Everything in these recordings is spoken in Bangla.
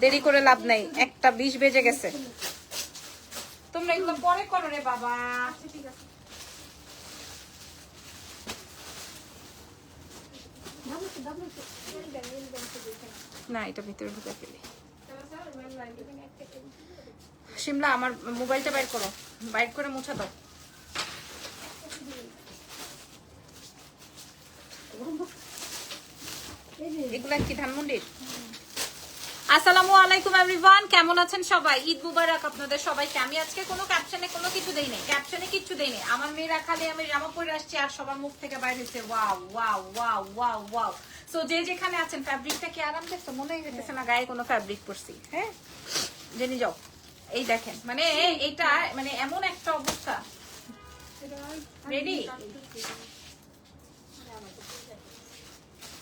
দেরি করে লাভ নাই, 1:20 বেজে গেছে। তোমরা এগুলো পরে করো রে বাবা। ঠিক আছে, না এটা ভিতরে ঢুকে ফেলি। শিমলা আমার মোবাইলটা বাইর করো, বাইর করে মুছা দাও। এগুলা কি ধানমন্ডির? আসসালামু আলাইকুম এভরিওয়ান, কেমন আছেন সবাই? ঈদ মুবারক আপনাদের সবাইকে। আমি আজকে কোনো ক্যাপশনে কোনো কিছু দেই নাই, ক্যাপশনে কিচ্ছু দেই নাই। আমার মেয়েরা খালি আমি জামা পরে আসছি আর সবার মুখ থেকে বাইরে হচ্ছে wow wow wow wow wow. So যে যেখানে আছেন, ফ্যাব্রিকটা কি আরাম দেখছো? মনে হইতেছে না গায়ে কোনো ফ্যাব্রিক পরছি। হ্যাঁ জেনে যাও। এই দেখেন, মানে এটা মানে এমন একটা অবস্থা। রেডি?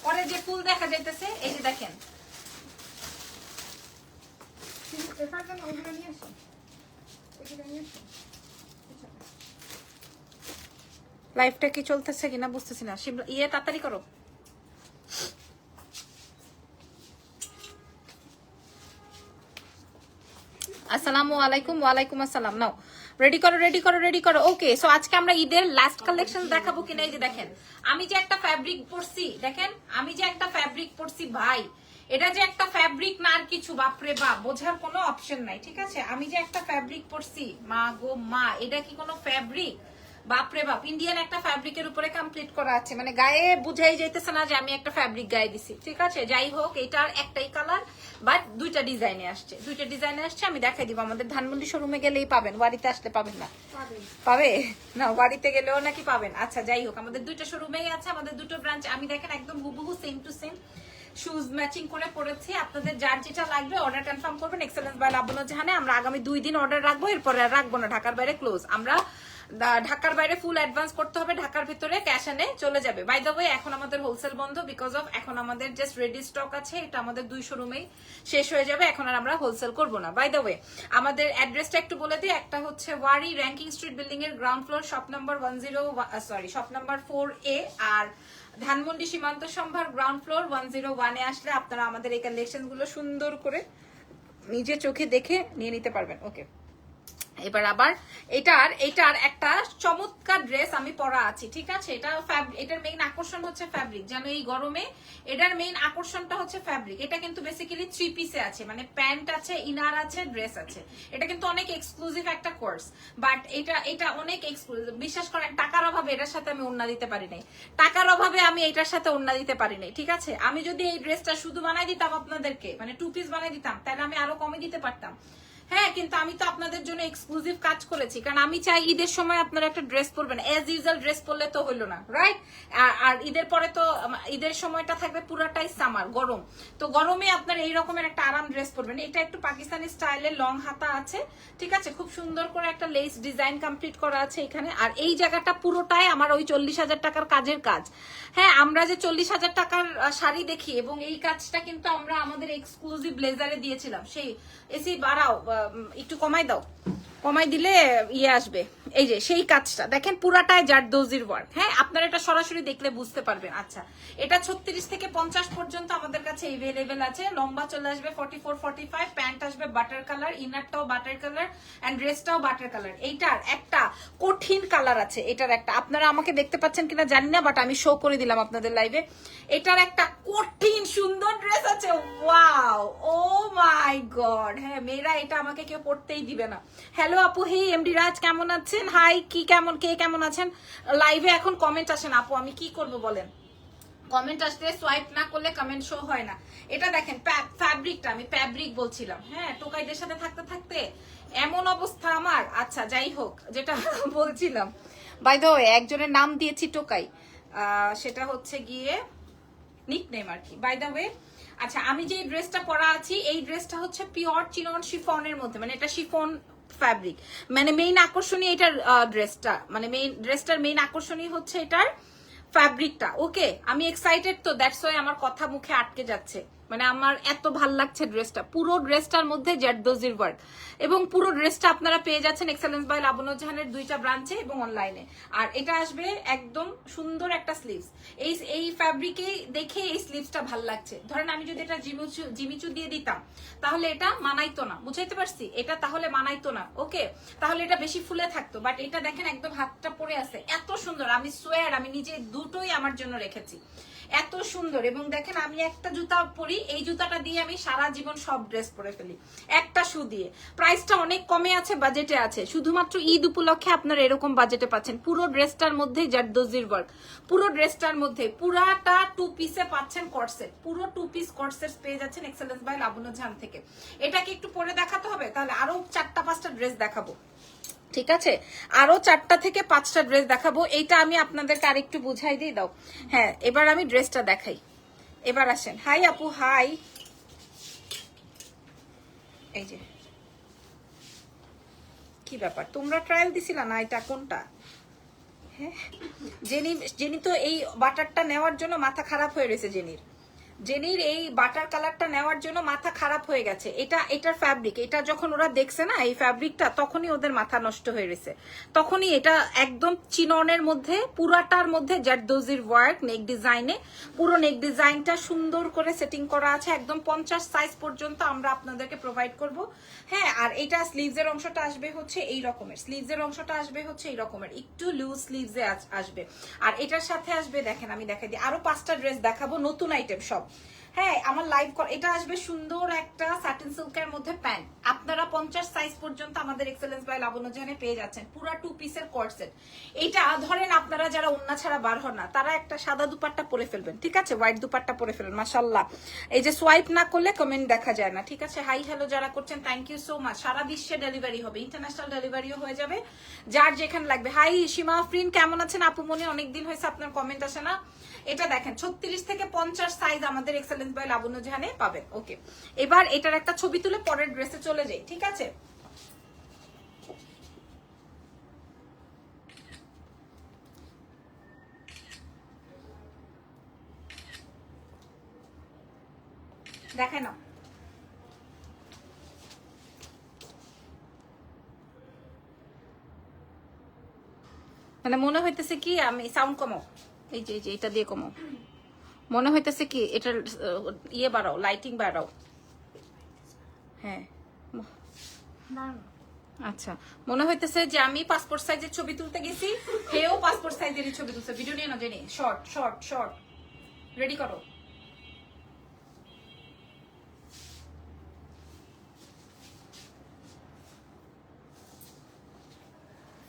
পরে যে ফুল দেখা যাইতেছে, এই যে দেখেন, লাইফটা কি চলতেছে কিনা বুঝতেছি না। ইয়ে তাড়াতাড়ি করো। আসসালামু আলাইকুম। ওয়ালাইকুম আসসালাম। নাও রেডি করো, রেডি করো, রেডি করো। ওকে, সো আজকে আমরা ঈদের লাস্ট কালেকশন দেখাবো কিনা। এই যে দেখেন, আমি যে একটা ফ্যাব্রিক পরছি, দেখেন আমি যে একটা ফ্যাব্রিক পরছি ভাই, এটা যে একটা ফ্যাব্রিক না আর কিছু, বাপরে বাপ, বোঝার কোনো অপশন নাই। ঠিক আছে, আমি যে একটা ফ্যাব্রিক পরছি, মা গো মা, এটা কি কোনো ফ্যাব্রিক? বাপরে বাপ, ইন্ডিয়ান একটা ফ্যাব্রিকের উপরে কমপ্লিট করা আছে, মানে গায়ে বুঝাই যাইতেছে না যে আমি একটা ফ্যাব্রিক গায়ে দিছি। ঠিক আছে, যাই হোক, এটার একটাই কালার বাট দুইটা ডিজাইনে আসছে, দুইটা ডিজাইনে আসছে। আমি দেখাই দিব, আমাদের ধানমন্ডি শোরুমে গেলেই পাবেন, বাড়িতে আসলে পাবেন না। পাবে না, বাড়িতে গেলেও নাকি পাবেন। আচ্ছা যাই হোক, আমাদের দুইটা শোরুমেই আছে, আমাদের দুটো ব্রাঞ্চ। আমি দেখেন একদম হুবহু same to same shoes matching করে পড়েছি। আপনাদের যার যেটা লাগবে অর্ডার কনফার্ম করবেন এক্সেলেন্স বাই লাবণ্য জাহানে। আমরা আগামী 2 দিন অর্ডার রাখবো, এরপরে আর রাখবো না। ঢাকার বাইরে ক্লোজ। আমরা ঢাকার বাইরে ফুল অ্যাডভান্স করতে হবে, ঢাকার ভিতরে ক্যাশ আনে চলে যাবে। বাই দ্য ওয়ে, এখন আমাদের হোলসেল বন্ধ, বিকজ অফ এখন আমাদের জাস্ট রেডি স্টক আছে। এটা আমাদের 2 শোরুমেই শেষ হয়ে যাবে, এখন আর আমরা হোলসেল করবো না। বাই দ্য ওয়ে, আমাদের অ্যাড্রেসটা একটু বলে দিই। একটা হচ্ছে ওয়ারি র্যাঙ্কিং স্ট্রিট বিল্ডিং এর ground floor, shop number 4A, আর ধানমন্ডি সীমান্ত সম্ভার গ্রাউন্ড ফ্লোর 101 এ আসলে আপনারা আমাদের এই কালেকশন গুলো সুন্দর করে নিজে চোখে দেখে নিয়ে নিতে পারবেন। ওকে, এবার আবার এটার একটা চমৎকার ড্রেস আমি পরা আছি। ঠিক আছে, এটার মেইন আকর্ষণ হচ্ছে ফ্যাব্রিক। যেন এই গরমে এটার মেইন আকর্ষণটা হচ্ছে ফ্যাব্রিক। এটা কিন্তু বেসিক্যালি 3 পিসে আছে, মানে প্যান্ট আছে, ইনার আছে, ড্রেস আছে। এটা কিন্তু অনেক এক্সক্লুসিভ একটা কোর্স, বাট এটা অনেক এক্সক্লুসিভ। বিশ্বাস করেন, টাকার অভাবে এটার সাথে আমি ওড়না দিতে পারি নাই, টাকার অভাবে আমি এটার সাথে ওড়না দিতে পারি নাই। ঠিক আছে, আমি যদি এই ড্রেসটা শুধু বানাই দিতাম আপনাদেরকে, মানে 2 পিস বানাই দিতাম, তাহলে আমি আরো কমে দিতে পারতাম। হ্যাঁ, কিন্তু আমি তো আপনাদের জন্য এক্সক্লুসিভ কাজ করেছি, কারণ আমি চাই ঈদের সময় আপনারা একটা ড্রেস পরবেন। এজ ইউজুয়াল ড্রেস পরলে তো হইলো না, রাইট? আর ঈদের পরে তো ঈদের সময়টা থাকবে পুরাটাই সামার, গরম। তো গরমে আপনারা এই রকমের একটা আরাম ড্রেস পরবেন। এটা একটু পাকিস্তানি স্টাইলে লং হাতা আছে। ঠিক আছে, খুব সুন্দর করে একটা লেস ডিজাইন কমপ্লিট করা আছে এখানে। আর এই জায়গাটা পুরোটাই আমার ওই 40,000 টাকার কাজের কাজ। হ্যাঁ, আমরা যে 40,000 টাকার শাড়ি দেখি, এবং এই কাজটা কিন্তু আমরা আমাদের এক্সক্লুসিভ ব্লেজারে দিয়েছিলাম। সেই এসি বাড়াও, একটু কমাই দাও, কমাই দিলে ইয়ে আসবে। এই যে সেই কাজটা দেখেন, পুরাটাই জারদৌজির ওয়ার্ক। হ্যাঁ, আপনারা এটা সরাসরি দেখলে বুঝতে পারবেন। আচ্ছা, এটা 36 থেকে 50 পর্যন্ত আমাদের কাছে এভেলেবেল আছে। লম্বা চলে আসবে 44-45, প্যান্ট আসবে বাটার কালার, ইনারটাও বাটার কালার, এন্ড ড্রেসটাও বাটার কালার। এইটার একটা কঠিন কালার আছে, এটার একটা, আপনারা আমাকে দেখতে পাচ্ছেন কিনা জানি না, বাট আমি শো করে দিলাম আপনাদের লাইভে। এটার একটা কঠিন সুন্দর ড্রেস আছে। ওয়াও, ও মাই গড। হ্যাঁ, মেয়েরা এটা আমাকে কেউ পড়তেই দিবে না। হ্যালো আপু, হে এমডি রাজ, কেমন আছেন? হাই, কে কেমন আছেন? লাইভে এখন কমেন্ট আসেন আপু, আমি কি করব বলেন? কমেন্ট আসলে সোয়াইপ না করলে কমেন্ট শো হয় না। এটা দেখেন ফ্যাব্রিকটা, আমি ফ্যাব্রিক বলছিলাম। হ্যাঁ, টোকাইদের সাথে থাকতে থাকতে এমন অবস্থা আমার। আচ্ছা যাই হোক, যেটা বলছিলাম, বাই দ্য ওয়ে একজনের নাম দিয়েছি টোকাই, সেটা হচ্ছে গিয়ে নিকনেম আর কি, বাই দ্য ওয়ে। আচ্ছা, আমি যে ড্রেসটা পরা আছি, এই ড্রেসটা হচ্ছে পিওর চিনন শিফনের মধ্যে, মানে এটা শিফন ফ্যাব্রিক। মানে মেইন আকর্ষণীয় এটার ড্রেসটা, মানে ড্রেসটার মেইন আকর্ষণীয় হচ্ছে এটার ফ্যাব্রিকটা। ওকে, আমি এক্সাইটেড, তো দ্যাটস ওয়াই আমার কথা মুখে আটকে যাচ্ছে। মানে আমার এত ভাল লাগছে ড্রেসটা। পুরো ড্রেসটার মধ্যে জারদোজির ওয়ার্ক, এবং পুরো ড্রেসটা আপনারা পেয়ে যাচ্ছেন এক্সেলেন্স বাই লাবণ্য জাহানের 2টা ব্রাঞ্চে এবং অনলাইনে। আর এটা আসবে একদম সুন্দর একটা স্লিভস। এই ফ্যাব্রিকে দেখে এই স্লিভসটা ভাল লাগছে। ধরেন আমি যদি এটা জিমিচু দিয়ে দিতাম তাহলে এটা মানাইতো না, বুঝাইতে পারছি? এটা তাহলে মানাইতো না, ওকে, তাহলে এটা বেশি ফুলে থাকতো। বাট এটা দেখেন একদম হাতটা পরে আছে, এত সুন্দর। আমি সোয়ার আমি নিজে দুটোই আমার জন্য রেখেছি, এত সুন্দর। এবং দেখেন আমি একটা জুতা পরি, এই জুতাটা দিয়ে আমি সারা জীবন সব ড্রেস পরে ফেলি একটা শু দিয়ে। প্রাইসটা অনেক কমে আছে, বাজেটে আছে, শুধুমাত্র ঈদ উপলক্ষে আপনারা এরকম বাজেটে পাচ্ছেন। পুরো ড্রেসটার মধ্যে জারদোজির ওয়ার্ক, পুরো ড্রেসটার মধ্যে পুরাটা 2 পিসে পাচ্ছেন কর্সেট, পুরো 2 পিস কর্সেট পেয়ে যাচ্ছেন এক্সেলেন্স বাই লাবণ্য জাহান থেকে। এটাকে একটু পরে দেখাতে হবে, তাহলে আরো 4টা-5টা ড্রেস দেখাবো, ঠিক আছে? আরো 4টা থেকে 5টা ড্রেস দেখাবো। এইটা আমি আপনাদেরকে আরেকটু বুঝাই দিয়ে দাও। হ্যাঁ, এবার আমি ড্রেসটা দেখাই। এবার আসেন। হাই আপু, হাই। এই যে কি ব্যাপার, তোমরা ট্রায়াল দিছিলা না? এটা কোনটা? হ্যাঁ, জেনি তো এই বাটারটা নেওয়ার জন্য মাথা খারাপ হয়ে রয়েছে। জেনির এই বাটার কালারটা নেওয়ার জন্য মাথা খারাপ হয়ে গেছে। এটার ফ্যাব্রিক, এটা যখন ওরা দেখছে না এই ফ্যাব্রিকটা, তখনই ওদের মাথা নষ্ট হয়ে গেছে। তখনই এটা একদম চিননের মধ্যে, পুরাটার মধ্যে জারদোজির ওয়ার্ক, নেক ডিজাইনে পুরো নেক ডিজাইনটা সুন্দর করে সেটিং করা আছে। একদম 50 সাইজ পর্যন্ত আমরা আপনাদেরকে প্রোভাইড করব। হ্যাঁ, আর এটা স্লিভসের অংশটা আসবে হচ্ছে এই রকমের, স্লিভসের অংশটা আসবে হচ্ছে এই রকমের, একটু লুজ স্লিভসে আসবে। আর এটার সাথে আসবে, দেখেন আমি দেখাই দিই, আরো 5টা ড্রেস দেখাবো, নতুন আইটেম সব। হ্যাঁ, আমার লাইভ এটা আসবে সুন্দর একটা সাটিন সিল্কের মধ্যে প্যান্ট। আপনারা 50 সাইজ পর্যন্ত আমাদের এক্সেলেন্স বাই লাবণ্য জাহানে পেয়ে যাচ্ছেন, পুরা 2 পিসের কর্সেট। এটা ধরেন আপনারা যারা ওন্না ছাড়া বার হন না, তারা একটা সাদা দুপাট্টা পরে ফেলবেন, ঠিক আছে? হোয়াইট দুপাট্টা পরে ফেলবেন, মাশাআল্লাহ। এই যে সোয়াইপ না করলে কমেন্ট দেখা যায় না, ঠিক আছে? হাই হ্যালো যারা করছেন, থ্যাংক ইউ সো মাচ। সারা বিশ্বে ডেলিভারি হবে, ইন্টারন্যাশনাল ডেলিভারিও হয়ে যাবে, যার যেখানে লাগবে। হাই সীমা আফরিন, কেমন আছেন আপু মনি? অনেকদিন হয়েছে আপনার কমেন্ট আসে না। এটা দেখেন 36 থেকে 50 সাইজ আমাদের এক্সেলেন্স বাই লাবণ্য জাহানে পাবেন, ওকে। এবার এটার একটা ছবি তুলে পরের ড্রেসে চলে যাই, ঠিক আছে? দেখে না, মানে মনে হইতেছে কি, আমি সাউন্ড কমো, এই যে এটা দিয়ে কমো, মনে হইতেছে কি এটার ইয়ে বাড়াও, লাইটিং বাড়াও। হ্যাঁ, আচ্ছা, মনে হইতেছে যে আমি পাসপোর্ট সাইজের ছবি তুলতে গেছি, হেও পাসপোর্ট সাইজেরই ছবি তুলছে। ভিডিও নিয়ে না jenny, short short short ready করো।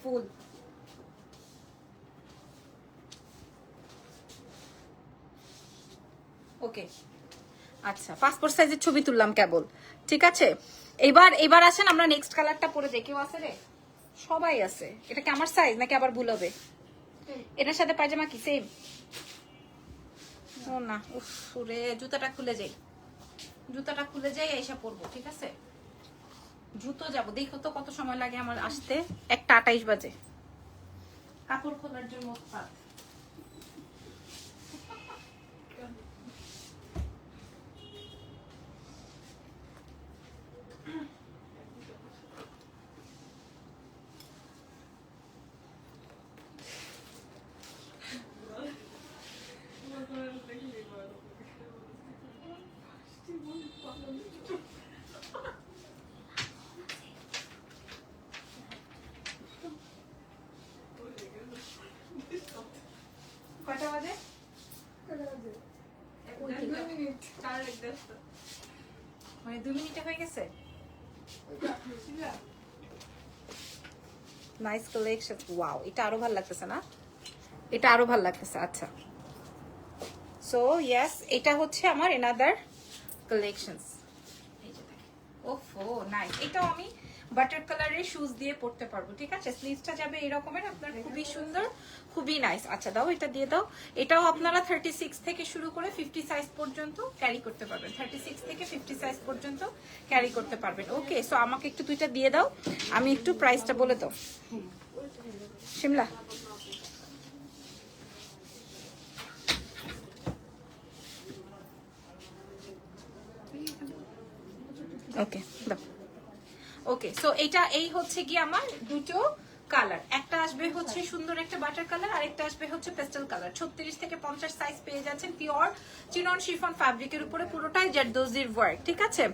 ফুল ওকে, আচ্ছা, পাসপোর্ট সাইজের ছবি তুললাম কেবল, ঠিক আছে? এবার আসেন আমরা নেক্সট কালারটা পরে যাই। কেউ আছে রে? সবাই আছে। এটা কি আমার সাইজ নাকি আবার ভুল হবে? এটার সাথে পায়জামা কি সেম? ও না, উফ রে, জুতাটা খুলে যাই, জুতাটা খুলে যাই, এসে পরবো, ঠিক আছে? জুতো যাবো, দেখো তো কত সময় লাগে আমার আসতে। 1:28 বাজে, কাপড় খোলার জন্য উৎপাত। কয়টা বাজে? মানে 2 মিনিটে হয়ে গেছে। নাইস কালেকশন, ওয়াও, এটা আরো ভালো লাগতেছে না? এটা আরো ভালো লাগতেছে। আচ্ছা, সো ইয়েস, এটা হচ্ছে আমার এনাদার কালেকশনস। এই যে দেখেন, ওফো নাইস। এটাও আমি বাটার কালারের শুজ দিয়ে পরতে পারবো, ঠিক আছে? স্লিভসটা যাবে এই রকমের, আপনার খুবই সুন্দর, খুবই নাইস। আচ্ছা দাও, এটা দিয়ে দাও। এটাও আপনারা 36 থেকে শুরু করে 50 সাইজ পর্যন্ত ক্যারি করতে পারবেন, 36 থেকে 50 সাইজ পর্যন্ত ক্যারি করতে পারবেন, ওকে। সো আমাকে একটু 2টা দিয়ে দাও, আমি একটু প্রাইসটা বলে দাও। শিমলা ওকে দাও। ওকে, সো এটা এই হচ্ছে কি আমার দুটো কালার, একটা আসবে হচ্ছে সুন্দর একটা বাটার কালার, আর একটা আসবে হচ্ছে পেস্টেল কালার। 36 থেকে 50 সাইজ পেয়ে যাচ্ছেন, পিওর চিনন শিফন ফ্যাব্রিকের উপরে, পুরোটাই জারদোজির ওয়ার্ক। ঠিক আছে,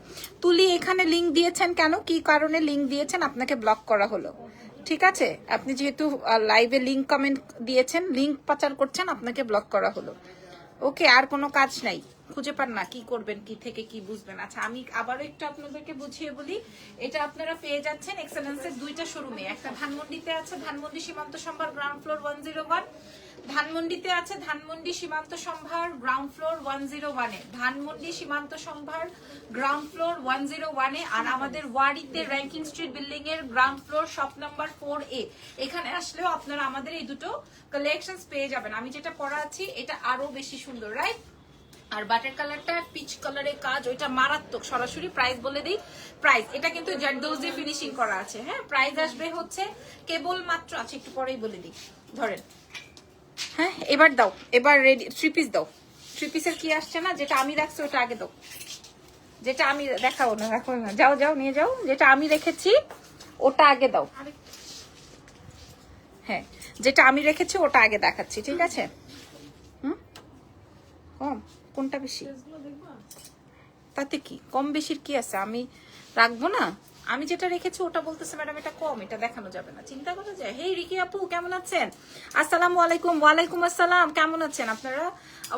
তুলি এখানে লিংক দিয়েছেন কেন, কি কারণে লিংক দিয়েছেন? আপনাকে ব্লক করা হলো। ঠিক আছে, আপনি যেহেতু লাইভে লিংক কমেন্ট দিয়েছেন, লিংক পাচার করছেন, আপনাকে ব্লক করা হলো। ওকে, আর কোনো কাজ নাই, খুঁজে পান না কি করবেন, কি থেকে কি বুঝবেন। আচ্ছা, আমি আবারও একটু আপনাদেরকে বুঝিয়ে বলি। এটা আপনারা পেয়ে যাচ্ছেন এক্সেলেন্সের দুইটা শোরুমে, একটা ধানমন্ডিতে আছে, ধানমন্ডি সীমান্ত সম্ভার গ্রাউন্ড ফ্লোর 101, ধানমন্ডিতে আছে ধানমন্ডি সীমান্ত সম্ভার গ্রাউন্ড ফ্লোর 101 এ, ধানমন্ডি সীমান্ত সম্ভার গ্রাউন্ড ফ্লোর 101 এ, আর আমাদের ওয়ারিতে র্যাঙ্কিং স্ট্রিট বিল্ডিং এর ground floor shop number 4A। এখানে আসলেও আপনারা আমাদের এই দুটো কালেকশনস পেয়ে যাবেন। আমি যেটা পরা আছি এটা আরো বেশি সুন্দর, রাইট? আর বাটার কালারটা পিচ কালারের কাজ, ওইটা মারাত্মক। সরাসরি প্রাইস বলে দিই, প্রাইস এটা কিন্তু জারদোজি ফিনিশিং করা আছে। হ্যাঁ, প্রাইস আসবে হচ্ছে কেবল মাত্র, আছে একটু পরেই বলে দিই, ধরেন। হ্যাঁ, এবার দাও, এবার রেডি। 3 পিস দাও, 3 পিসের কি আসছে না, যেটা আমি রাখছি ওটা আগে দাও। যেটা আমি দেখাবো না, রাখো না, যাও যাও নিয়ে যাও, যেটা আমি রেখেছি ওটা আগে দাও। হ্যাঁ, যেটা আমি রেখেছি ওটা আগে দেখাচ্ছি, ঠিক আছে? কম কোনটা বেশি, তাতে কি কম বেশির কি আছে, আমি রাখবো না। আমি যেটা রেখেছি ওটা বলতেছে ম্যাডাম এটা কম, এটা দেখানো যাবে না, চিন্তা করা যায়। হেই রিকি আপু, কেমন আছেন? আসসালামু আলাইকুম। ওয়ালাইকুম আসসালাম, কেমন আছেন আপনারা?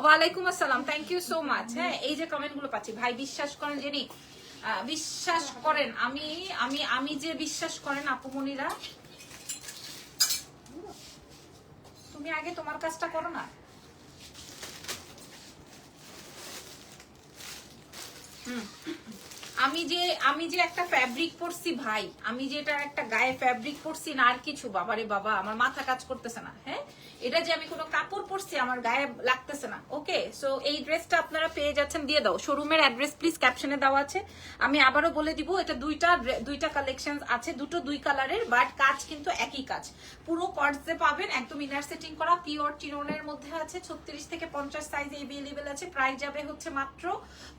ওয়ালাইকুম আসসালাম, থ্যাংক ইউ সো মাচ। হ্যাঁ, এই যে কমেন্ট গুলো পাচ্ছি, ভাই বিশ্বাস করেন জেনি, বিশ্বাস করেন, আমি আমি আমি যে বিশ্বাস করেন আপুমনিরা, তুমি আগে তোমার কাজটা করো না। আমি যে একটা ফ্যাব্রিক পরছি ভাই, আমি যে এটা একটা গায়ে ফ্যাব্রিক পরছি না আর কিছু, বাবারে বাবা আমার মাথা কাজ করতেছে না। হ্যাঁ, এটা যে আমি কোনো কাপড় পরছি আমার গায়ে লাগতেছে না। ওকে, সো এই ড্রেসটা আপনারা পেয়ে যাচ্ছেন, দিয়ে দাও। শোরুমের অ্যাড্রেস প্লিজ ক্যাপশনে দেওয়া আছে, আমি আবারও বলে দিব। এটা দুইটা কালেকশন আছে, দুটো দুই কালারের, বাট কাজ কিন্তু একই কাজ। পুরো কর্ডসে পাবেন, একদম ইনার সেটিং করা, পিওর চিননের মধ্যে আছে। 36 থেকে 50 সাইজ এভেলেবেল আছে। প্রাইস যাবে হচ্ছে মাত্র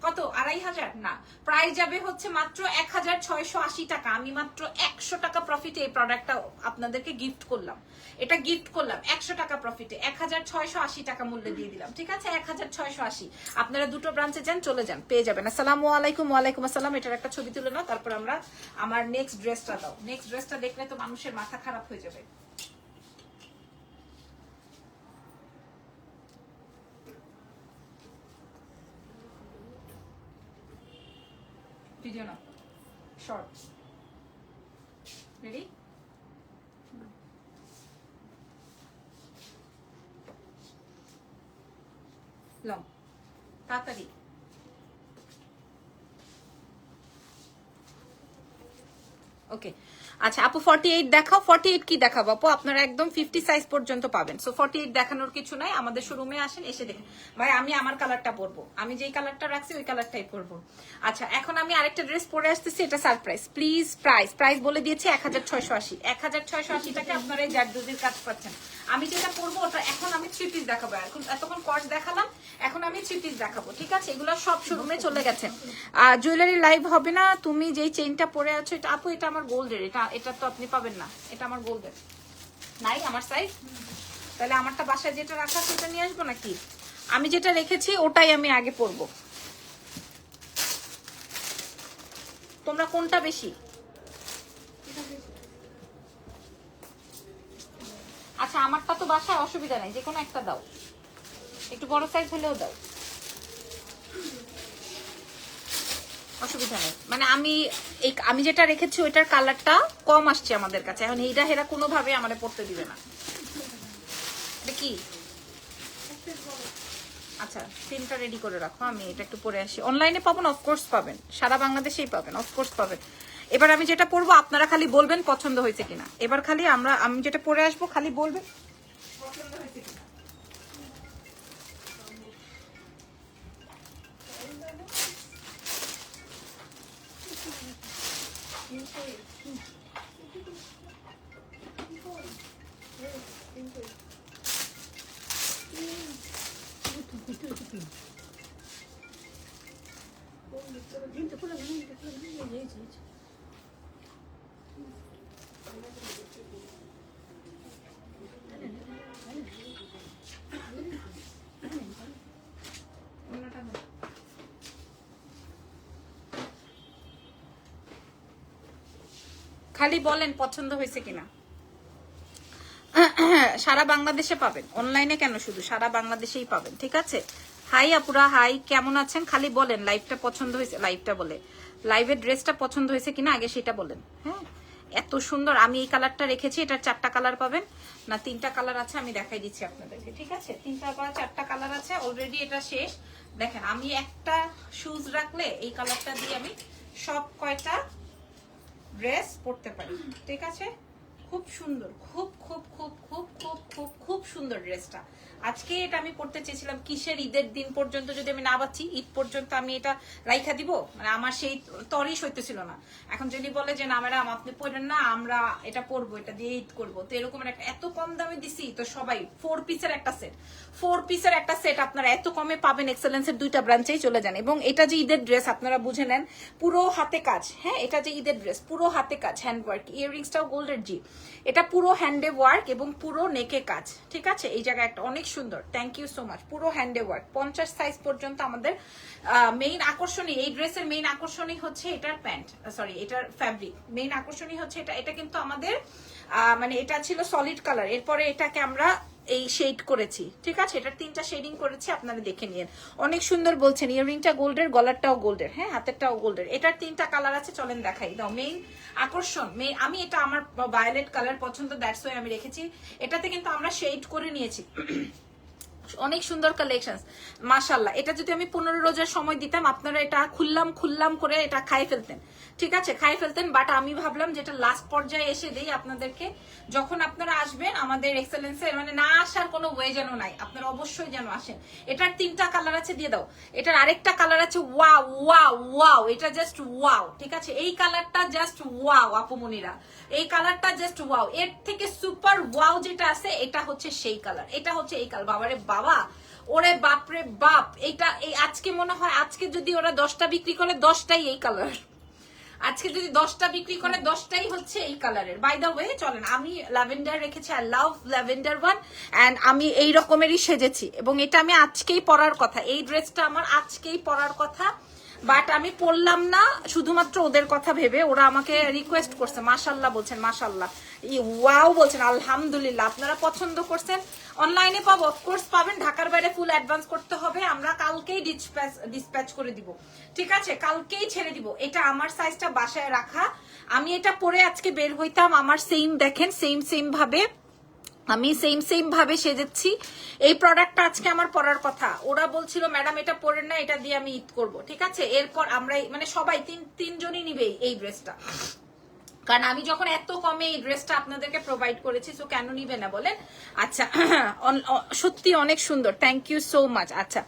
কত, 2500 না, প্রাইস যাবে হচ্ছে মাত্র 1680 টাকা। আমি মাত্র 100 টাকা প্রফিটে এই প্রোডাক্টটা আপনাদেরকে গিফট করলাম। এটা গিফট করলাম 100 টাকা প্রফিটে, 1680 টাকা মূল্যে দিয়ে দিলাম। ঠিক আছে, 1680। আপনারা দুটো ব্রাঞ্চে যান, চলে যান, পেয়ে যাবেন। আসসালামু আলাইকুম। ওয়ালাইকুম আসসালাম। এটার একটা ছবি তুলে নাও, তারপর আমরা আমার নেক্সট ড্রেসটা দাও। নেক্সট ড্রেসটা দেখলে তো মানুষের মাথা খারাপ হয়ে যাবে। ভিডিও নাও, শর্টস রেডি। লং, তাড়াতাড়ি। ওকে, আচ্ছা আপু 48 দেখাও। 48 কি দেখাবো আপু, আপনারা একদম 50 সাইজ পর্যন্ত পাবেন। সো 48 দেখানোর কিছু নাই, আমাদের শোরুমে আসেন, এসে দেখেন। ভাই আমি আমার কালারটা পরবো, আমি যেই কালারটা রাখছি ওই কালারটাই পরবো। আচ্ছা, এখন আমি আরেকটা ড্রেস পরে আসতেছি, এটা সারপ্রাইজ। প্লিজ প্রাইস বলে দিয়েছি 1680। 1680 টাকা আপনারা এই জারদোজির কাজ পাচ্ছেন। আমি যেটা পরবো ওটা এখন আমি 3 পিস দেখাবো। এখন এতক্ষণ কর্স দেখালাম, এখন আমি 3 পিস দেখাবো। ঠিক আছে, এগুলো সব শোরুমে চলে গেছে। জুয়েলারি লাইভ হবে না। তুমি যেই চেইনটা পরে আছো এটা আপু, এটা আমার গোল্ডের, এটা তো আপনি পাবেন না, এটা আমার গোল্ডের নাই আমার সাইজ। তাহলে আমারটা বাসায় যেটা রাখা সেটা নিয়ে আসবো নাকি? আমি যেটা রেখেছি ওটাই আমি আগে পরবো। তোমরা কোনটা বেশি? আচ্ছা, আমারটা তো বাসায়, অসুবিধা নাই, যে কোনো একটা দাও, একটু বড় সাইজ হলেও দাও, অসুবিধা নেই। মানে আমি যেটা রেখেছি ওইটার কালারটা কম আসছে আমাদের কাছে, এখন এইটা হেরা কোনোভাবে আমাদের পড়তে দিবে না। এটা কি? আচ্ছা, সিনটা রেডি করে রাখো, আমি এটা একটু পরে আসি। অনলাইনে পাবেন, অফকোর্স পাবেন, সারা বাংলাদেশেই পাবেন, অফকোর্স পাবেন। এবার আমি যেটা পরবো আপনারা খালি বলবেন পছন্দ হয়েছে কিনা। এবার খালি আমি যেটা পরে আসবো খালি বলবেন পছন্দ হয়েছে কিনা। খালি বলেন পছন্দ হয়েছে কিনা। সারা বাংলাদেশে পাবেন, অনলাইনে কেন, শুধু সারা বাংলাদেশেই পাবেন, ঠিক আছে। হাই আপুরা, হাই, কেমন আছেন? খালি বলেন লাইভটা পছন্দ হয়েছে, লাইভটা বলে লাইভের ড্রেসটা পছন্দ হয়েছে কিনা আগে সেটা বলেন। হ্যাঁ, এত সুন্দর। আমি এই কালারটা রেখেছি, এটার 4টা কালার পাবেন না, 3টা কালার আছে, আমি দেখাই দিচ্ছি আপনাদেরকে, ঠিক আছে। 3টা বা 4টা কালার আছে, অলরেডি এটা শেষ। দেখেন, আমি একটা শুজ রাখলে এই কালারটা দিয়ে আমি সব কয়টা ড্রেস পরতে পারি, ঠিক আছে। খুব সুন্দর, খুব খুব খুব খুব খুব খুব খুব সুন্দর ড্রেসটা। আজকে এটা আমি পড়তে চেয়েছিলাম কিসের, ঈদের দিন পর্যন্ত যদি আমি না পাচ্ছি, ঈদ পর্যন্ত আমি এটা রাইখা দিব, মানে আমার সেই তরই সইতেছিল না। এখন যদি বলে যে না ম্যাডাম আপনি পড়েন না, আমরা এটা পরবো, এটা দিয়ে ঈদ করবো, তো এরকম একটা এত কম দামে দিছি, তো সবাই 4 পিসের একটা সেট, 4 পিসের একটা সেট আপনারা এত কমে পাবেন। এক্সেলেন্সের 2টা ব্রাঞ্চেই চলে যান। এবং এটা যে ঈদের ড্রেস আপনারা বুঝে নেন, পুরো হাতে কাজ। হ্যাঁ, এটা যে ঈদের ড্রেস, পুরো হাতে কাজ, হ্যান্ড ওয়ার্ক, ইয়াররিংসটাও গোল্ডের জি, এটা পুরো হ্যান্ডে ওয়ার্ক এবং পুরো নেকে কাজ, ঠিক আছে। এই জায়গায় একটা অনেক সুন্দর, থ্যাংক ইউ সো মাচ, পুরো হ্যান্ডে ওয়ার্ক। 50 সাইজ পর্যন্ত আমাদের মেইন আকর্ষণী, এই ড্রেসের মেইন আকর্ষণী হচ্ছে এটার প্যান্ট, সরি এটার ফ্যাব্রিক। মেইন আকর্ষণী হচ্ছে এটা, এটা কিন্তু আমাদের মানে এটা ছিল সলিড কালার, এরপরে এটাকে আমরা এই শেড করেছি, ঠিক আছে। এটার 3টা শেডিং করেছি, আপনারা দেখে নিন। অনেক সুন্দর বলছেন, ইয়াররিংটা গোল্ডের, গলারটাও গোল্ডের, হ্যাঁ হাতেরটাও গোল্ডের। এটার 3টা কালার আছে, চলেন দেখাই দাও। মেইন আকর্ষণ, আমি এটা আমার ভায়োলেট কালার পছন্দ, দ্যাটস ওয়াই আমি রেখেছি। এটাতে কিন্তু আমরা শেড করে নিয়েছি, অনেক সুন্দর কালেকশন মাশাআল্লাহ। এটা যদি আমি 15 রোজার সময় দিতাম, আপনারা এটা খুললাম করে এটা খাই ফেলতেন, ঠিক আছে, খাই ফেলতেন। বাট আমি ভাবলাম যেটা লাস্ট পর্যায়ে এসে দেই আপনাদেরকে, যখন আপনারা আসবেন আমাদের এক্সেলেন্সের, মানে না আসার কোনো ওয়ে যেন নাই, আপনারা অবশ্যই যেন আসেন। এটার 3টা কালার আছে, দিয়ে দাও। এটার আরেকটা কালার আছে, ওয়াও ওয়াও ওয়াও, এটা জাস্ট ওয়াও, ঠিক আছে। এই কালারটা জাস্ট ওয়াও আপুমনিরা, এই কালারটা জাস্ট ওয়াও। এর থেকে সুপার ওয়াও যেটা আছে, এটা হচ্ছে সেই কালার, এটা হচ্ছে এই কালার। বাবারে বাবা, ওরে বাপরে বাপ, এটা এই আজকে মনে হয়, আজকে যদি ওরা 10টা বিক্রি করে 10টাই এই কালার, আজকে যদি 10টা বিক্রি করে 10টাই হচ্ছে এই কালারের। বাই দা ওয়ে চলেন, আমি ল্যাভেন্ডার রেখেছি, I love lavender one, and আমি এই রকমেরই সেজেছি, এবং এটা আমি আজকেই পরার কথা, এই ড্রেসটা আমার আজকেই পরার কথা, বাট আমি পরলাম না শুধুমাত্র ওদের কথা ভেবে। ওরা আমাকে রিকোয়েস্ট করছে, মাশাল্লাহ বলছেন, মাশাল্লাহ, ওয়াও বলছেন, আলহামদুলিল্লাহ, আপনারা পছন্দ করছেন। অনলাইনে পাবো, অফকোর্স পাবেন, ঢাকার বাইরে ফুল অ্যাডভান্স করতে হবে, আমরা কালকেই ডিসপ্যাচ করে দিব, ঠিক আছে, কালকেই ছেড়ে দিব। এটা আমার সাইজটা বাসায় রাখা, আমি এটা পরে আজকে বের হইতাম, আমার সেম দেখেন, সেম ভাবে আমি সেম ভাবে সেজেছি। এই প্রোডাক্টটা আজকে আমার পরার কথা, ওরা বলছিল ম্যাডাম এটা পরেন না, এটা দিয়ে আমি ঈদ করব, ঠিক আছে। এরপর আমরা মানে সবাই তিনজনই নিবে এই ড্রেসটা, কারণ আমি যখন এত কমে এই ড্রেসটা আপনাদেরকে প্রোভাইড করেছি, সো কেন নিবে না বলেন। আচ্ছা, সত্যি অনেক সুন্দর, থ্যাংক ইউ সো মাচ। আচ্ছা,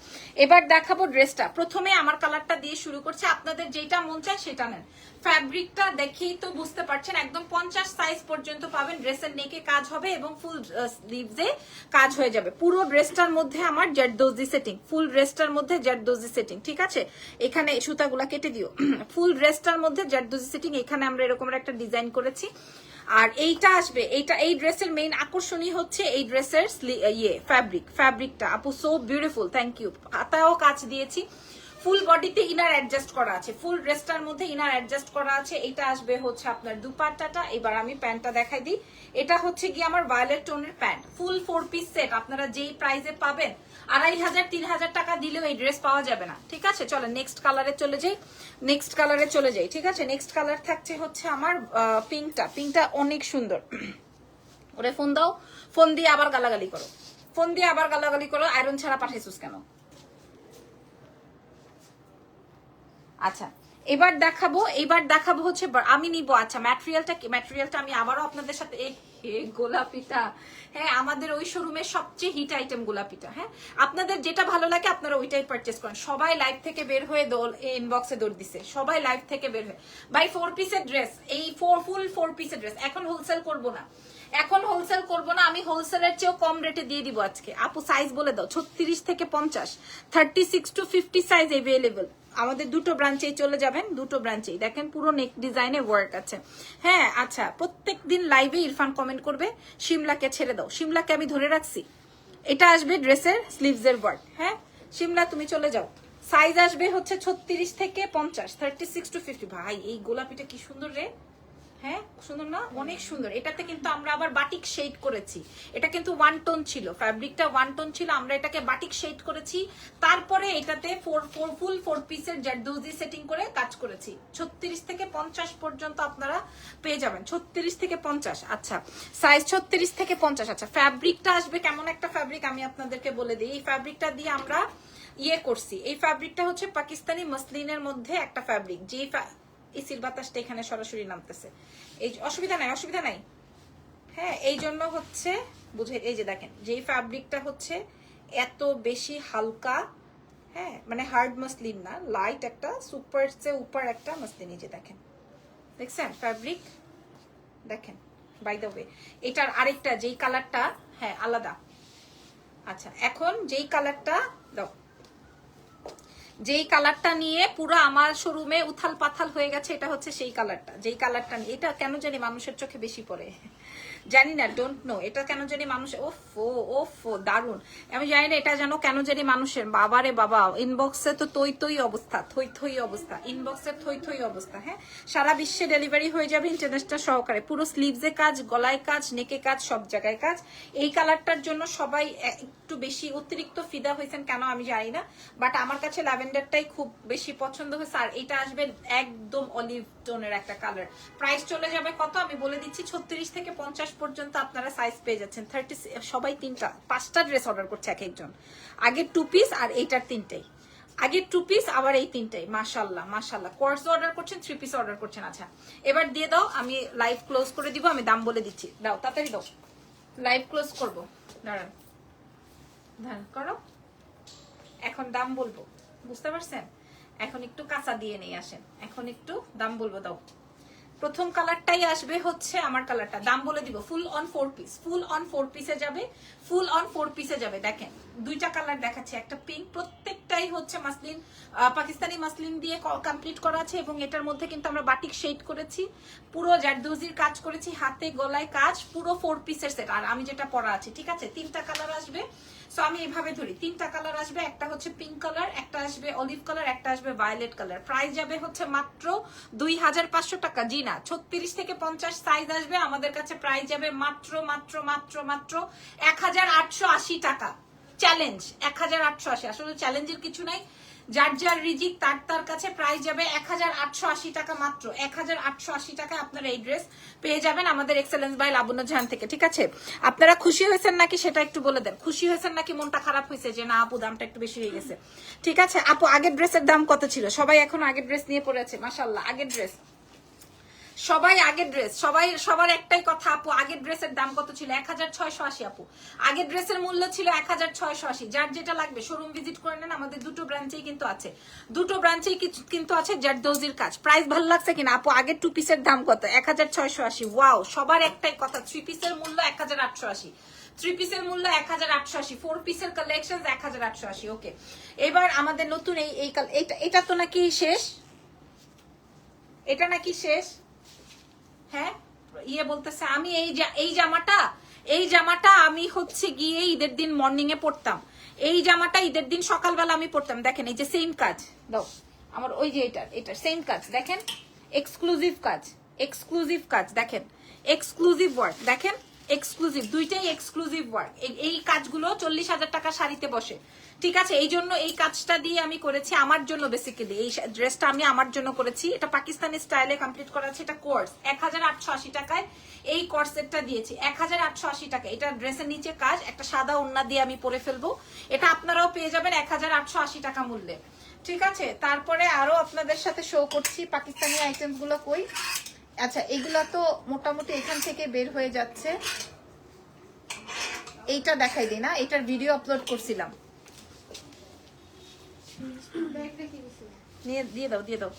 এবার দেখাবো ড্রেসটা। প্রথমে আমার কালারটা দিয়ে শুরু করছে, আপনাদের যেটা মন চায় সেটা নেন। ফ্যাব্রিকটা দেখেই তো বুঝতে পারছেন, একদম 50 সাইজ পর্যন্ত পাবেন। ড্রেসের নেকে কাজ হবে এবং ফুল স্লিভসে কাজ হয়ে যাবে। পুরো ড্রেসটার মধ্যে আমার জারদোজি সেটিং, ফুল ড্রেসটার মধ্যে জারদোজি সেটিং, ঠিক আছে। এখানে সুতাগুলা কেটে দিও। ফুল ড্রেসটার মধ্যে জারদোজি সেটিং, এখানে আমরা এরকম একটা ডিজাইন করেছি। আর এইটা আসবে, এই ড্রেসের মেইন আকর্ষণই হচ্ছে এই ড্রেসের ফ্যাব্রিকটা আপু, সো বিউটিফুল, থ্যাংক ইউ। হাতায়ও কাজ দিয়েছি, ফুল বডিতে ইনার অ্যাডজাস্ট করা আছে, ফুল ড্রেসটার মধ্যে ইনার অ্যাডজাস্ট করা আছে। এটা আসবে হচ্ছে আপনার দুপাট্টাটা। এবার আমি প্যান্টটা দেখাই দিই। এটা হচ্ছে কি আমার ভায়োলেট টোনের প্যান্ট, ফুল 4 পিস সেট। আপনারা যেই প্রাইসে পাবেন, 2500-3000 টাকা দিলেও এই ড্রেস পাওয়া যাবে না, ঠিক আছে। চলো নেক্সট কালারে চলে যাই, ঠিক আছে। নেক্সট কালার থাকছে হচ্ছে আমার পিঙ্কটা অনেক সুন্দর। ওরে ফোন দাও, ফোন দিয়ে আবার গালাগালি করো, আয়রন ছাড়া পাঠাইছিস কেন। আচ্ছা, এবার দেখাবো হচ্ছে আমি নিব। আচ্ছা, ম্যাটেরিয়ালটা আমি আবারও আপনাদের সাথে, গোলাপিটা, হ্যাঁ আমাদের ওই শোরুমের সবচেয়ে হিট আইটেম গোলাপিটা। হ্যাঁ, আপনাদের যেটা ভালো লাগে আপনারা ওইটাই পারচেস করেন। সবাই লাইভ থেকে বের হয়ে ইনবক্সে দৌড় দিছে, সবাই লাইভ থেকে বের হয়ে। ভাই 4 পিসের ড্রেস, এই ফুল 4 পিসের ড্রেস এখন হোলসেল করবো না, আমি হোলসেলের চেয়েও কম রেটে দিয়ে দিব আজকে। আপু সাইজ বলে দাও, 36 থেকে 50, 36 to 50 সাইজ এভেলেবল। আমাদের দুটো ব্রাঞ্চেই চলে যাবেন, দুটো ব্রাঞ্চেই দেখেন পুরো নেক ডিজাইনে ওয়ার্ক আছে। হ্যাঁ আচ্ছা, প্রত্যেকদিন লাইভে ইরফান কমেন্ট করবে শিমলাকে ছেড়ে দাও, শিমলাকে আমি ধরে রাখছি। এটা আসবে ড্রেসের স্লিভসের ওয়ার্ক। হ্যাঁ শিমলা তুমি চলে যাও। সাইজ আসবে হচ্ছে 36 থেকে 50, 36 to 50। ভাই এই গোলাপিটা কি সুন্দর রে, হ্যাঁ সুন্দর না, অনেক সুন্দর। এটাতে কিন্তু আমরা আবার বাটিক শেড করেছি, এটা কিন্তু 1 টোন ছিল, ফ্যাব্রিকটা 1 টোন ছিল, আমরা এটাকে বাটিক শেড করেছি। তারপরে এটাতে ফুল 4 পিসের জারদৌজি সেটিং করে কাজ করেছি। 36 থেকে 50 পর্যন্ত আপনারা পেয়ে যাবেন, 36 থেকে 50। আচ্ছা সাইজ 36 থেকে 50। আচ্ছা ফ্যাব্রিকটা আসবে কেমন একটা ফ্যাব্রিক আমি আপনাদেরকে বলে দিই। এই ফ্যাব্রিকটা দিয়ে আমরা ইয়ে করছি, এই ফ্যাব্রিকটা হচ্ছে পাকিস্তানি মসলিনের মধ্যে একটা ফ্যাব্রিক, যে এসির বাতাসটা এখানে সরাসরি নামতেছে, এই অসুবিধা নাই, অসুবিধা নাই। হ্যাঁ এই জন্য হচ্ছে বুঝে, এই যে দেখেন যেই ফ্যাব্রিকটা হচ্ছে এত বেশি হালকা, হ্যাঁ মানে হার্ড মসলিন না, লাইট একটা সুপার সে উপর একটা মসলিন। এই যে দেখেন, দেখছেন ফ্যাব্রিক, দেখেন বাই দ্য ওয়ে এটার আরেকটা যেই কালারটা, হ্যাঁ আলাদা। আচ্ছা এখন যেই কালারটা দাও, যেই কালারটা নিয়ে পুরো আমার শোরুমে উথাল পাথাল হয়ে গেছে, এটা হচ্ছে সেই কালারটা, যেই কালারটা নিয়ে। এটা কেন জানি মানুষের চোখে বেশি পড়ে, জানি না, ডোন্ট নো, এটা কেন জানি মানুষের ওফো দারুন, আমি জানি না এটা যেন কেন জানি মানুষের, বাবারে বাবা ইনবক্সে তো থই অবস্থা, থই অবস্থা, ইনবক্সে থই অবস্থা। হ্যাঁ সারা বিশ্বে ডেলিভারি হয়ে যাবে ইন্টারন্যাশনাল সহকারে, পুরো স্লিভসে কাজ, গলায় কাজ, নেকে কাজ, সব জায়গায় কাজ। এই কালারটার জন্য সবাই একটু বেশি অতিরিক্ত ফিদা হয়েছেন কেন আমি জানি না, বাট আমার কাছে ল্যাভেন্ডারটাই খুব বেশি পছন্দ হয়েছে। আর এটা আসবে একদম অলিভ টোনের একটা কালার। প্রাইস চলে যাবে কত আমি বলে দিচ্ছি, 36 থেকে 50 পর্যন্ত আপনারা সাইজ পেয়ে যাচ্ছেন। 30 সবাই 5টা ড্রেস অর্ডার করছে এক একজন, আগের 2 পিস আর এইটার 3টাই, আগের 2 পিস আবার এই 3টাই। মাশাআল্লাহ মাশাআল্লাহ, কোর্স অর্ডার করছেন, 3 পিস অর্ডার করছেন। আচ্ছা এবার দিয়ে দাও, আমি লাইভ ক্লোজ করে দিব, আমি দাম বলে দিচ্ছি, দাও তাড়াতাড়ি দাও, লাইভ ক্লোজ করব, দাঁড়ান ধান করো, এখন দাম বলবো, বুঝতে পারছেন? এখন একটু কাঁচা দিয়ে নিয়ে আসেন, এখন একটু দাম বলবো, দাও। প্রথম কালারটাই আসবে হচ্ছে আমার কালারটা, দাম বলে দিব, full on 4 piece, full on 4 পিসে যাবে, ফুল অন 4 পিসে যাবে। দেখেন দুইটা কালার দেখাচ্ছে, একটা পিঙ্ক, প্রত্যেকটাই হচ্ছে মাসলিন, পাকিস্তানি মাসলিন দিয়ে কমপ্লিট করা আছে, এবং এটার মধ্যে কিন্তু আমরা বাটিক শেড করেছি, পুরো জারদৌজির কাজ করেছি, হাতে গলায় কাজ, পুরো 4 পিসের সেট। আর আমি যেটা পরা আছে, ঠিক আছে 3টা কালার আসবে, সো আমি এইভাবে ধরি, 3টা কালার আসবে, একটা হচ্ছে পিঙ্ক কালার, একটা আসবে অলিভ কালার, একটা আসবে ভায়োলেট কালার। প্রাইস যাবে হচ্ছে মাত্র 2500 টাকা। জি না, 36 থেকে 50 সাইজ আসবে আমাদের কাছে, প্রাইস যাবে মাত্র মাত্র মাত্র মাত্র 1880 টাকা। চ্যালেঞ্জ 1880, আসলে চ্যালেঞ্জের কিছু নাই, যার যার রিজিক তার তার কাছে। প্রাইস যাবে 1880 টাকা, মাত্র 1880 টাকা আপনারা এই ড্রেস পেয়ে যাবেন আমাদের এক্সেলেন্স বাই লাবণ্য জাহান থেকে। ঠিক আছে, আপনারা খুশি হয়েছেন নাকি সেটা একটু বলে দেন, খুশি হয়েছেন নাকি মনটা খারাপ হয়েছে যে না আপু দামটা একটু বেশি হয়ে গেছে? ঠিক আছে আপু, আগের ড্রেসের দাম কত ছিল? সবাই এখন আগের ড্রেস নিয়ে পড়ে আছে, মাশাআল্লাহ আগের ড্রেস, সবাই আগের ড্রেস, সবার একটাই কথা আপু, আগের ড্রেসের দাম কত ছিল? 1680 আপু, আগের ড্রেসের মূল্য ছিল 1680। যার যেটা লাগবে শোরুম ভিজিট করে নেন, আমাদের দুটো ব্রাঞ্চেই কিন্তু আছে, দুটো ব্রাঞ্চেই কিন্তু আছে জারদৌজির কাজ। প্রাইস ভালো লাগছে কিনা আপু? আগের 2 পিসের দাম কত? 1680। ওয়াও, সবার একটাই কথা, 3 পিসের মূল্য 1880, 3 পিসের মূল্য 1880, 4 পিসের কালেকশন 1880। ওকে, এবার আমাদের নতুন এটা তো নাকি শেষ, এটা নাকি শেষ? হ্যাঁ ইয়ে বলতেছে, আমি এই জামাটা আমি হচ্ছে গিয়ে ঈদের দিন মর্নিং এ পড়তাম, এই জামাটা ঈদের দিন সকালবেলা আমি পড়তাম। দেখেন এই যে সেম কাজ, দাও আমার ওই যে এটা সেম কাজ, দেখেন এক্সক্লুসিভ কাজ, এক্সক্লুসিভ কাজ, দেখেন এক্সক্লুসিভ ওয়ার্ক, দেখেন এক্সক্লুসিভ, দুইটাই এক্সক্লুসিভ ওয়ার্ক। এই কাজগুলো 40,000 টাকা শাড়িতে বসে। ঠিক আছে, এই জন্য এই কাজটা দিয়ে আমি করেছি আমার জন্য, বেসিক্যালি এই ড্রেসটা আমি আমার জন্য করেছি। এটা পাকিস্তানি স্টাইলে কমপ্লিট করা আছে, এটা কোর্স 1880 টাকায় এই কোর্সেটটা দিয়েছি, 1880 টাকা। এটা ড্রেসের নিচে কাজ, একটা সাদা ওড়না দিয়ে আমি পরে ফেলবো, এটা আপনারাও পেয়ে যাবেন 1880 টাকা মূল্যে। ঠিক আছে, তারপরে আরো আপনাদের সাথে শো করছি পাকিস্তানি আইটেমস গুলো কই। আচ্ছা এগুলা তো মোটামুটি এখান থেকে বের হয়ে যাচ্ছে, এইটা দেখাই দিই না, এটার ভিডিও আপলোড করছিলাম, দিয়ে দাও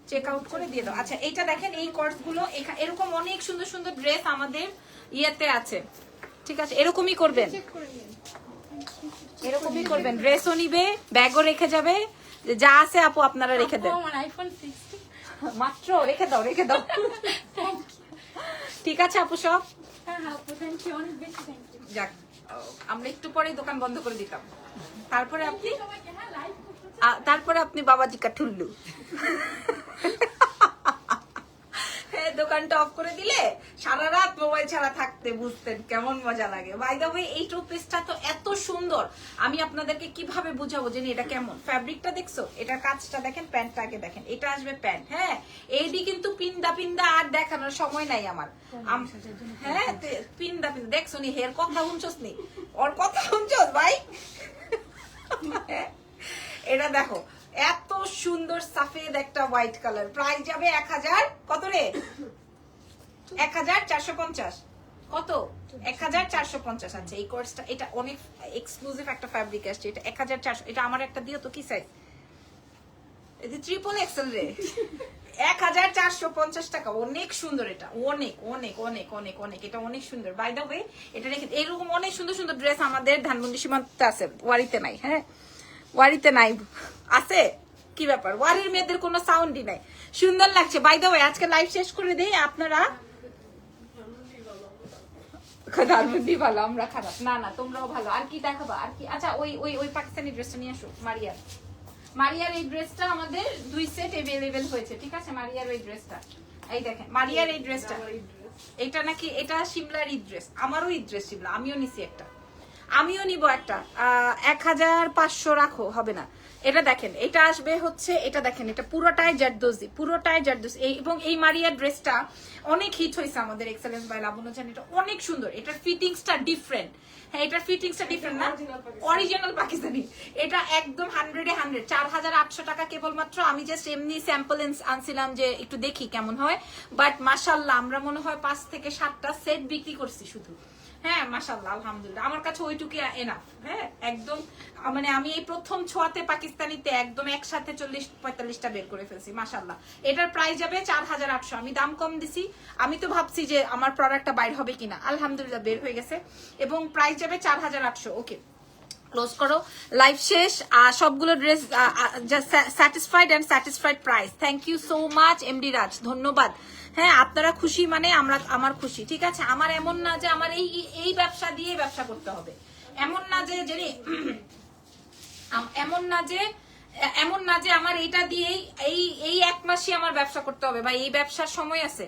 চেক আউট করে দিয়ে দাও। আচ্ছা এইটা দেখেন, এই কোর্স গুলো এরকম অনেক সুন্দর সুন্দর ড্রেস আমাদের ইয়েতে আছে। ঠিক আছে, এরকমই করবেন, এরকমই করবেন, ড্রেসও নিবে, ব্যাগও রেখে যাবে, যে যা আছে আপু আপনারা রেখে দেন। আমার আইফোন 16 মাত্র রেখে দাও রেখে দাও। ঠিক আছে আপু সব হ্যাঁ আপু থ্যাংক ইউ, অনেক বেশি থ্যাংক ইউ। যাক, আমরা একটু পরে দোকান বন্ধ করে দিতাম, তারপরে আপনি সবাইকে হ্যাঁ লাইভ তারপরে আপনি বাবাজি কা ঠুল্লু হ্যাঁ, দোকানটা অফ করে দিলে সারা রাত মোবাইল ছাড়া থাকতে বুঝতেন কেমন মজা লাগে। বাই দ্য ওয়ে এই টুথপেস্টটা তো এত সুন্দর, আমি আপনাদেরকে কিভাবে বুঝাবো যে এটা কেমন। ফ্যাব্রিকটা দেখছো, এটার কাজটা দেখেন, প্যান্টটাকে দেখেন, এটা আসবে প্যান্ট। হ্যাঁ, এইদি কিন্তু পিন্দা পিন্দা আর দেখানোর সময় নাই আমার। হ্যাঁ, পিন্দা পিন্দা দেখছো নি, হের কথা শুনছস নি, ওর কথা শুনছস ভাই। এটা দেখো, এত সুন্দর সাফেদ একটা হোয়াইট কালার, প্রাইস যাবে 1000 কত রে, 1450 কত, 1450 আছে এই কোর্সটা। এটা অনেক এক্সক্লুসিভ একটা ফ্যাব্রিক আসছে, এটা 1400। এটা আমার একটা দিও তো, কি সাইজ, এটা ট্রিপল এক্সেল রে, 1450 টাকা। অনেক সুন্দর, এটা অনেক অনেক অনেক অনেক অনেক, এটা অনেক সুন্দর। বাই দ্য ওয়ে এটা রেখে, এরকম অনেক সুন্দর সুন্দর ড্রেস আমাদের ধানমন্ডি সীমান্তে আছে, ওয়ারিতে নাই। হ্যাঁ, ওয়ারিতে নাই, আছে কি ব্যাপার, ওয়ারির মেয়েদের কোনো সাউন্ডই নাই। সুন্দর লাগছে। বাই দ্য ওয়ে আজকে লাইভ শেষ করে দেই, আপনারা ধানমন্ডি ভালো, আমরা খারাপ না, না তোমরাও ভালো। আর কি দেখাবা, আর কি, আচ্ছা ওই ওই ওই পাকিস্তানি ড্রেসটা নিয়ে আসো, মারিয়ার। মারিয়ার এই ড্রেসটা আমাদের 2 সেট अवेलेबल হয়েছে, ঠিক আছে। মারিয়ার ওই ড্রেসটা, এই দেখেন মারিয়ার এই ড্রেসটা, এটা নাকি, এটা শিমলার ঈদ ড্রেস, আমারও ঈদ ড্রেস শিমলা, আমিও নিছি একটা, আমিও নিব একটা। 1500 রাখো, হবে না। এটা দেখেন, এটা আসবে হচ্ছে, এটা দেখেন, এটা পুরোটাই জারদোজি, পুরোটাই জারদোজি। এবং এই মারিয়ার ড্রেসটা অনেক হিট হয়েছে আমাদের এক্সেলেন্স বাই লাবণ্য জান, এটা অনেক সুন্দর, এটার ফিটিংসটা ডিফারেন্ট। হ্যাঁ, এটার ফিটিংসটা ডিফারেন্ট না, অরিজিনাল পাকিস্তানি। এটা একদম 100-এ 100, 4800 টাকা কেবলমাত্র। আমি জাস্ট এমনি স্যাম্পল আনছিলাম যে একটু দেখি কেমন হয়, বাট মাশাআল্লাহ আমরা মনে হয় 5 থেকে 7টা সেট বিক্রি করছি শুধু। হ্যাঁ মাশাআল্লাহ, আলহামদুলিল্লাহ, আমার কাছে ওইটুকু এনাফ। হ্যাঁ, একদম মানে আমি এই প্রথম ছোঁয়াতে পাকিস্তানিতে একদম একসাথে 40-45টা বের করে ফেলছি, মাশাআল্লাহ। এটার প্রাইস যাবে 4800, আমি দাম কম দিছি। আমি তো ভাবছি যে আমার প্রোডাক্টটা বাইর হবে কিনা, আলহামদুলিল্লাহ বের হয়ে গেছে, এবং প্রাইস যাবে 4800। ওকে, ক্লোজ করো, লাইভ শেষ। সবগুলো dress satisfied and satisfied price. Thank you so much MD Raj, ধন্যবাদ। হ্যাঁ, আপনারা খুশি মানে আমার খুশি, ঠিক আছে। আমার এমন না যে আমার এই ব্যবসা দিয়ে ব্যবসা করতে হবে, এমন না যে এমন না যে আমার এটা দিয়েই এই 1 মাসই আমার ব্যবসা করতে হবে, বা এই ব্যবসার সময় আছে।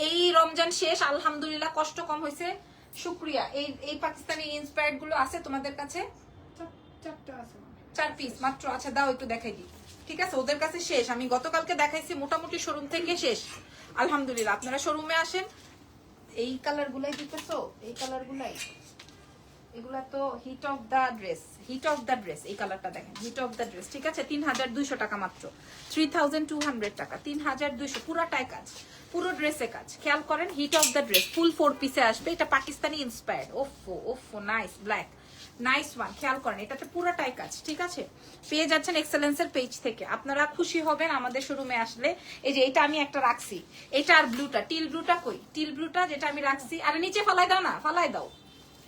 এই রমজান শেষ, আলহামদুলিল্লাহ কষ্ট কম হয়েছে, শুক্রিয়া। এই পাকিস্তানি ইন্সপায়ার্ড গুলো আছে তোমাদের কাছে, 4 পিস মাত্র। আচ্ছা দাও একটু দেখাই দিই, ঠিক আছে। ওদের কাছে শেষ, আমি গতকালকে দেখাইছি, মোটামুটি শোরুম থেকে শেষ, আলহামদুলিল্লাহ। আপনারা শোরুমে আসেন, এই কালার গুলাই দিতেছো, এই কালার গুলাই, এগুলা তো hit of the dress, hit of the dress. এই কালারটা দেখেন, হিট অফ দা ড্রেস, ঠিক আছে। 3200 টাকা মাত্র, 3200 টাকা, 3200, পুরোটাই কাজ, পুরো ড্রেসে কাজ। খেয়াল করেন, hit of the dress, full 4 পিসে আসবে, এটা পাকিস্তানি ইন্সপায়ার্ড। ওফো ওফো, নাইস ব্ল্যাক, নাইস ওয়ান। খেয়াল করেন, এটাতে পুরোটাই কাজ, ঠিক আছে। পেয়ে যাচ্ছেন এক্সেলেন্সের পেজ থেকে, আপনারা খুশি হবেন আমাদের শোরুমে আসলে। এই যে এটা আমি একটা রাখছি, এটা আর ব্লুটা, টিল ব্লুটা কই, টিল ব্লুটা যেটা আমি রাখছি, আরে নিচে ফালাই দাও না, ফালাই দাও।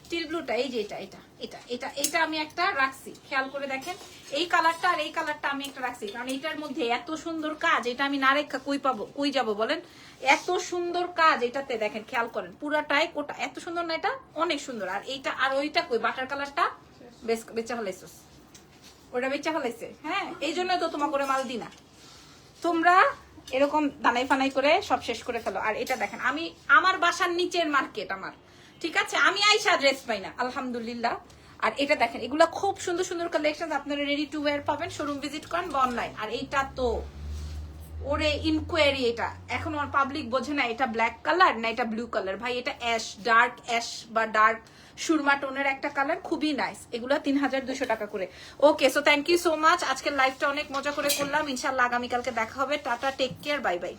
টিল ব্লুটা, এই যে এটা এটা এটা এটা এটা আমি একটা রাখছি, খেয়াল করে দেখেন। এই কালারটা আর এই কালারটা আমি একটা রাখছি, কারণ এটার মধ্যে এত সুন্দর কাজ, এটা আমি না রেখা কই পাবো, কই যাবো বলেন। এত সুন্দর কাজ এটাতে, দেখেন খেয়াল করেন, পুরাটাই কোটা, এত সুন্দর না, এটা অনেক সুন্দর। আর এইটা আর ওইটা কই, বাটার কালারটা বেচা ফেলাইছস, ওটা বেচা ফেলাইছে। হ্যাঁ, এই জন্য তো তোমার করে মাল দি না, তোমরা এরকম দানাই ফানাই করে সব শেষ করে ফেলো। আর এটা দেখেন, আমি আমার বাসার নিচের মার্কেট আমার, ঠিক আছে, আমি আইসা ড্রেস পাই না, আলহামদুলিল্লাহ। আর এটা দেখেন, এগুলা খুব সুন্দর সুন্দর কালেকশন, আপনারা রেডি টু ওয়্যার পাবেন, শোরুম ভিজিট করেন বা অনলাইন। আর এইটা তো ওরে ইনকোয়ারি, এটা এখন আমার পাবলিক বোঝে না এটা ব্ল্যাক কালার না এটা ব্লু কালার। ভাই এটা অ্যাশ, ডার্ক অ্যাশ বা ডার্ক সুরমা টোনের একটা কালার, খুবই নাইস। এগুলো 3200 টাকা করে। Okay, so thank you so much. আজকের লাইভটা অনেক মজা করে করলাম, ইনশাল্লাহ আগামীকালকে দেখা হবে। Tata, take care, bye by.